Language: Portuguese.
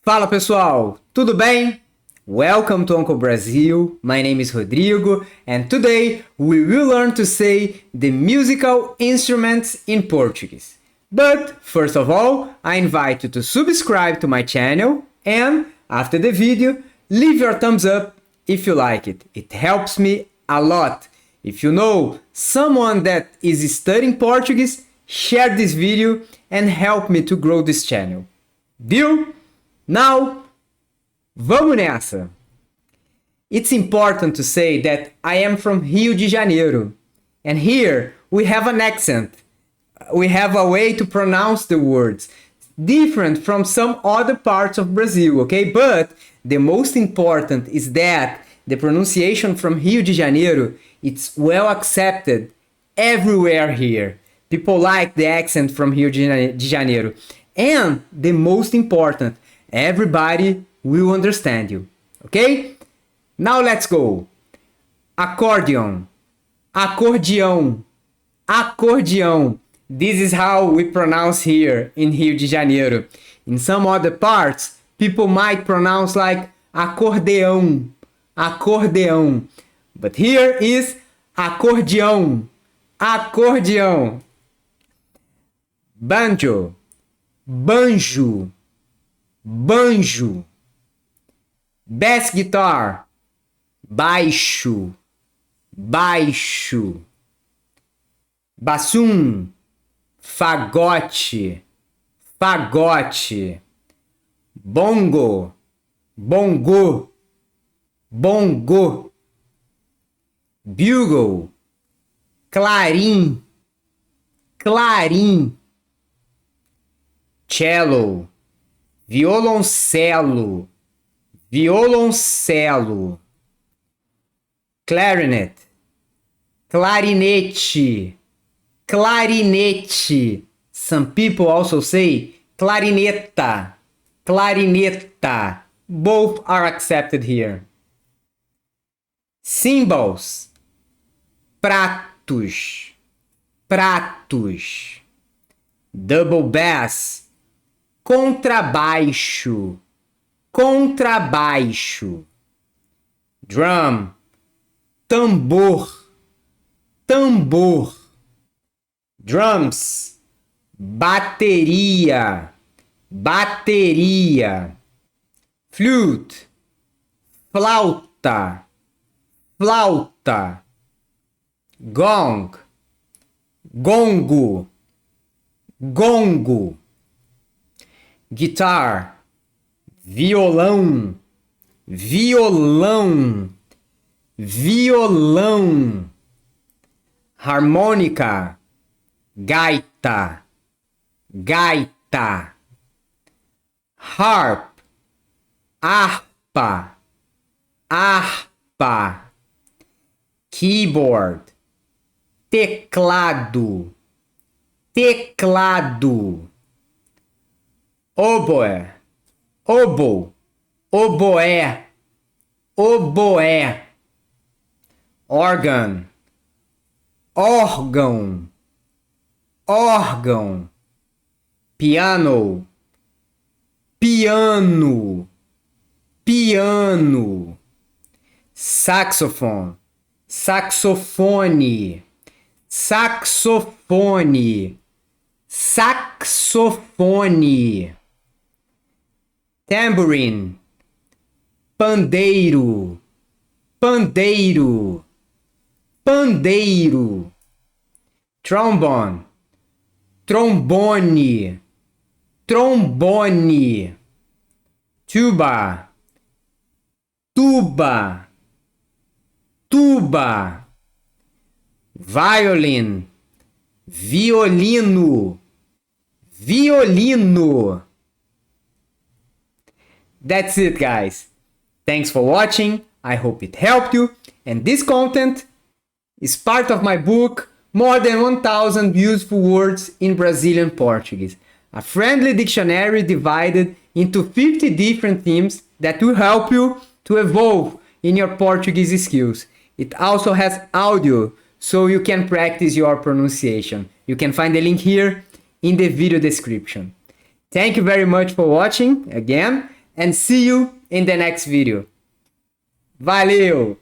Fala pessoal, tudo bem? Welcome to Uncle Brazil, my name is Rodrigo and today we will learn to say the musical instruments in Portuguese. But first of all, I invite you to subscribe to my channel and after the video, leave your thumbs up if you like it. It helps me a lot. If you know someone that is studying Portuguese, share this video and help me to grow this channel. Deal? Now, vamos nessa! It's important to say that I am from Rio de Janeiro, and here we have an accent. We have a way to pronounce the words, different from some other parts of Brazil, okay? But the most important is that the pronunciation from Rio de Janeiro, it's well accepted everywhere here. People like the accent from Rio de Janeiro. And the most important, everybody will understand you, okay? Now let's go. Accordion, acordeão, acordeão. This is how we pronounce here in Rio de Janeiro. In some other parts, people might pronounce like acordeão, acordeão. But here is acordeão, acordeão. Banjo, banjo, banjo. Bass guitar, baixo, baixo. Basson, fagote, fagote. Bongo, bongo, bongo. Bugle, clarim, clarim. Cello, violoncelo, violoncelo. Clarinet, clarinete, clarinete. Some people also say clarineta, clarineta. Both are accepted here. Cymbals, pratos, pratos. Double bass, contrabaixo, contrabaixo. Drum, tambor, tambor. Drums, bateria, bateria. Flute, flauta, flauta. Gong, gongo, gongo. Guitar, violão, violão, violão. Harmonica Gaita, gaita. Harp, harpa, harpa. Keyboard, teclado, teclado. Oboe, oboe, oboé, oboé. Órgão, órgão, órgão. Piano, piano, piano. Saxophone, saxofone, saxofone, saxofone. Tambourine, pandeiro, pandeiro, pandeiro. Trombone, trombone, trombone. Tuba, tuba, tuba. Violin, violino, violino. That's it, guys. Thanks for watching. I hope it helped you. And this content is part of my book, More Than 1,000 Useful Words in Brazilian Portuguese, a friendly dictionary divided into 50 different themes that will help you to evolve in your Portuguese skills. It also has audio, so you can practice your pronunciation. You can find the link here in the video description. Thank you very much for watching again, and see you in the next video. Valeu!